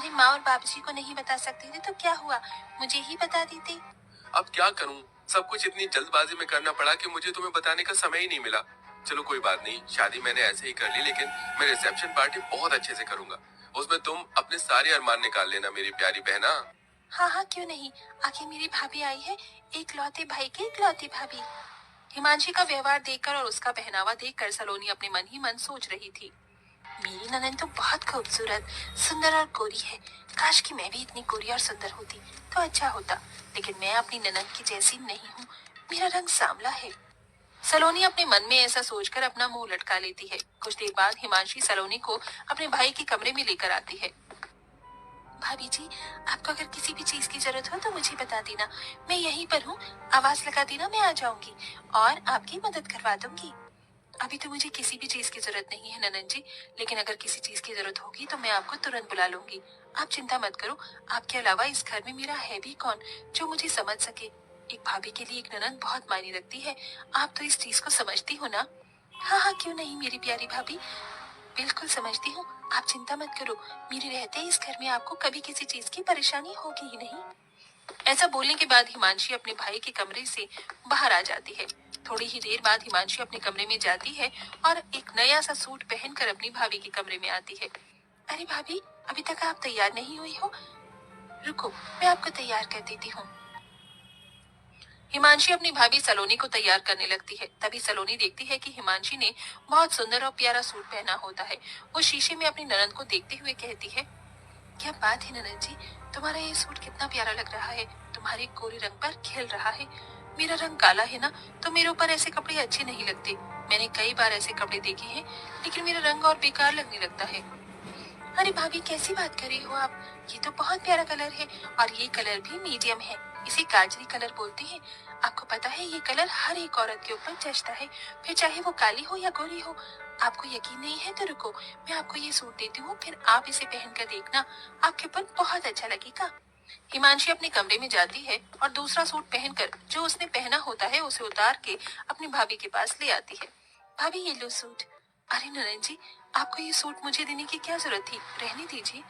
अरे माँ और बाबूजी को नहीं बता सकते थे तो क्या हुआ, मुझे ही बता देते। अब क्या करूं, सब कुछ इतनी जल्दबाजी में करना पड़ा कि मुझे तुम्हें बताने का समय ही नहीं मिला। चलो कोई बात नहीं, शादी मैंने ऐसे ही कर ली, लेकिन मैं रिसेप्शन पार्टी बहुत अच्छे से करूंगा। उसमें तुम अपने सारे अरमान निकाल लेना मेरी प्यारी बहना। हाँ हाँ क्यों नहीं, आखिर मेरी भाभी आई है, एक लौते भाई की इकलौती भाभी। हिमांशी का व्यवहार देखकर और उसका पहनावा देखकर सलोनी अपने मन ही मन सोच रही थी, मेरी ननद तो बहुत खूबसूरत, सुंदर और गोरी है। काश कि मैं भी इतनी गोरी और सुंदर होती तो अच्छा होता, लेकिन मैं अपनी ननद की जैसी नहीं हूँ, मेरा रंग सांवला है। सलोनी अपने मन में ऐसा सोचकर अपना मुंह लटका लेती है। कुछ देर बाद हिमांशी सलोनी को अपने भाई के कमरे में लेकर आती है। भाभी जी, आपको अगर किसी भी चीज की जरूरत हो तो मुझे बता देना, मैं यहीं पर हूँ, आवाज लगा देना, मैं आ जाऊंगी और आपकी मदद करवा दूंगी। अभी तो मुझे किसी भी चीज की जरूरत नहीं है ननन जी, लेकिन अगर किसी चीज की जरूरत होगी तो मैं आपको तुरंत बुला लूंगी। आप चिंता मत करो, आपके अलावा इस घर में मेरा है भी कौन जो मुझे समझ सके। एक भाभी के लिए एक ननन बहुत मायने रखती है, आप तो इस चीज को समझती हो ना। हाँ हाँ क्यों नहीं मेरी प्यारी भाभी, बिल्कुल समझती हूँ, आप चिंता मत करो, मेरे रहते इस घर में आपको कभी किसी चीज की परेशानी होगी ही नहीं। ऐसा बोलने के बाद हिमांशी अपने भाई के कमरे से बाहर आ जाती है। थोड़ी ही देर बाद हिमांशी अपने कमरे में जाती है और एक नया सा सूट पहनकर अपनी भाभी के कमरे में आती है। अरे भाभी, अभी तक आप तैयार नहीं हुई हो, रुको मैं आपको तैयार कर देती हूँ। हिमांशी अपनी भाभी सलोनी को तैयार करने लगती है। तभी सलोनी देखती है कि हिमांशी ने बहुत सुंदर और प्यारा सूट पहना होता है। वो शीशे में अपनी ननद को देखते हुए कहती है, क्या बात है ननद जी, तुम्हारा ये सूट कितना प्यारा लग रहा है, तुम्हारे गोरे रंग पर खिल रहा है। मेरा रंग काला है ना, तो मेरे ऊपर ऐसे कपड़े अच्छे नहीं लगते। मैंने कई बार ऐसे कपड़े देखे हैं, लेकिन मेरा रंग और बेकार लगने लगता है। अरे भाभी कैसी बात कर रही हो आप, ये तो बहुत प्यारा कलर है और ये कलर भी मीडियम है, इसे गाजरी कलर बोलते हैं। आपको पता है ये कलर हर एक औरत के ऊपर जचता है, फिर चाहे वो काली हो या गोरी हो। आपको यकीन नहीं है तो रुको, मैं आपको ये सूट देती हूँ, फिर आप इसे पहनकर देखना, आपके ऊपर बहुत अच्छा लगेगा। हिमांशी अपने कमरे में जाती है और दूसरा सूट पहनकर जो उसने पहना होता है उसे उतार के अपनी भाभी के पास ले आती है। भाभी ये लो सूट। अरे ननन जी, आपको ये सूट मुझे देने की क्या जरूरत थी, रहने दीजिए।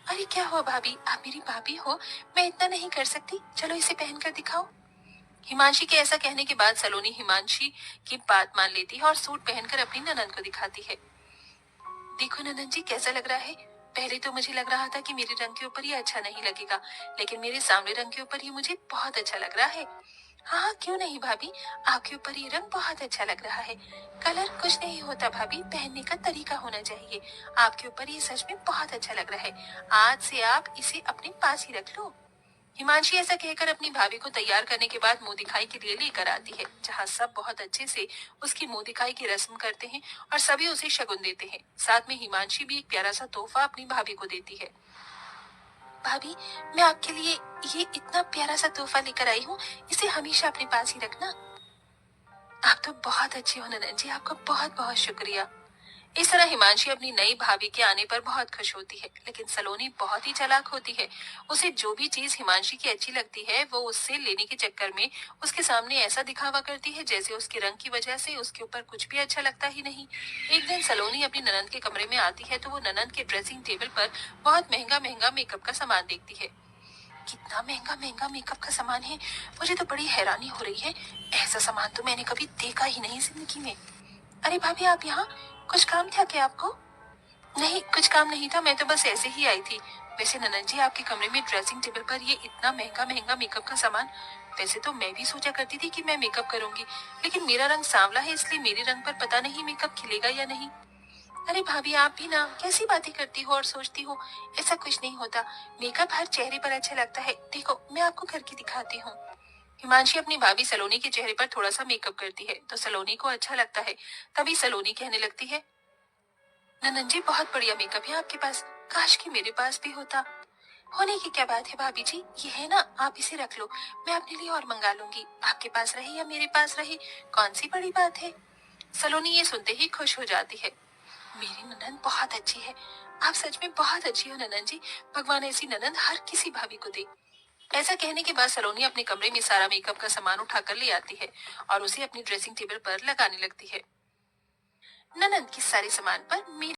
अरे क्या हुआ भाभी, आप मेरी भाभी हो, मैं इतना नहीं कर सकती, चलो इसे पहनकर दिखाओ। हिमांशी के ऐसा कहने के बाद सलोनी हिमांशी की बात मान लेती है और सूट पहनकर अपनी ननन को दिखाती है। देखो ननन जी कैसा लग रहा है। पहले तो मुझे लग रहा था कि मेरे रंग के ऊपर ये अच्छा नहीं लगेगा, लेकिन मेरे सांवले रंग के ऊपर ये मुझे बहुत अच्छा लग रहा है। हाँ हाँ क्यों नहीं भाभी, आपके ऊपर ये रंग बहुत अच्छा लग रहा है। कलर कुछ नहीं होता भाभी, पहनने का तरीका होना चाहिए। आपके ऊपर ये सच में बहुत अच्छा लग रहा है, आज से आप इसे अपने पास ही रख लो। हिमांशी ऐसा कहकर अपनी भाभी को तैयार करने के बाद मुंह दिखाई के लिए लेकर आती है, जहाँ सब बहुत अच्छे से उसकी मुंह दिखाई की रस्म करते हैं और सभी उसे शगुन देते हैं। साथ में हिमांशी भी एक प्यारा सा तोहफा अपनी भाभी को देती है। भाभी, मैं आपके लिए ये इतना प्यारा सा तोहफा लेकर आई हूँ, इसे हमेशा अपने पास ही रखना। आप तो बहुत अच्छी हो ननन जी, आपका बहुत बहुत शुक्रिया। इस तरह हिमांशी अपनी नई भाभी के आने पर बहुत खुश होती है, लेकिन सलोनी बहुत ही चालाक होती है। उसे जो भी चीज हिमांशी की अच्छी लगती है वो उससे लेने के चक्कर में उसके सामने ऐसा दिखावा करती है जैसे उसके रंग की वजह से उसके ऊपर कुछ भी अच्छा लगता ही नहीं। एक दिन सलोनी अपनी ननंद के कमरे में आती है तो वो ननंद के ड्रेसिंग टेबल पर बहुत महंगा महंगा मेकअप का सामान देखती है। कितना महंगा महंगा मेकअप का सामान है, मुझे तो बड़ी हैरानी हो रही है, ऐसा सामान तो मैंने कभी देखा ही नहीं जिंदगी में। अरे भाभी आप यहाँ, कुछ काम था क्या आपको? नहीं कुछ काम नहीं था, मैं तो बस ऐसे ही आई थी। वैसे ननन जी आपके कमरे में ड्रेसिंग टेबल पर ये इतना महंगा महंगा मेकअप का सामान, वैसे तो मैं भी सोचा करती थी कि मैं मेकअप करूंगी, लेकिन मेरा रंग सांवला है इसलिए मेरे रंग पर पता नहीं मेकअप खिलेगा या नहीं। अरे भाभी आप भी ना कैसी बातें करती हो और सोचती हो, ऐसा कुछ नहीं होता, मेकअप हर चेहरे पर अच्छा लगता है, देखो मैं आपको करके दिखाती हूँ। हिमांशी अपनी भाभी सलोनी के चेहरे पर थोड़ा सा मेकअप करती है तो सलोनी को अच्छा लगता है। तभी सलोनी कहने लगती है, ननन जी बहुत बढ़िया मेकअप है आपके पास, काश कि मेरे पास भी होता। होने की क्या बात है भाभी जी, ये है ना, आप इसे रख लो, मैं अपने लिए और मंगा लूंगी, आपके पास रहे या मेरे पास रहे, कौन सी बड़ी बात है। सलोनी ये सुनते ही खुश हो जाती है। मेरी ननन बहुत अच्छी है, आप सच में बहुत अच्छी हो ननन जी, भगवान ऐसी ननन हर किसी भाभी को दे। ऐसा कहने के बाद सलोनी अपने कमरे में सारा मेकअप का सामान उठाकर ले आती है और उसे अपनी ड्रेसिंग टेबल पर लगाने लगती है। ननन के सारे सामान पर मेरी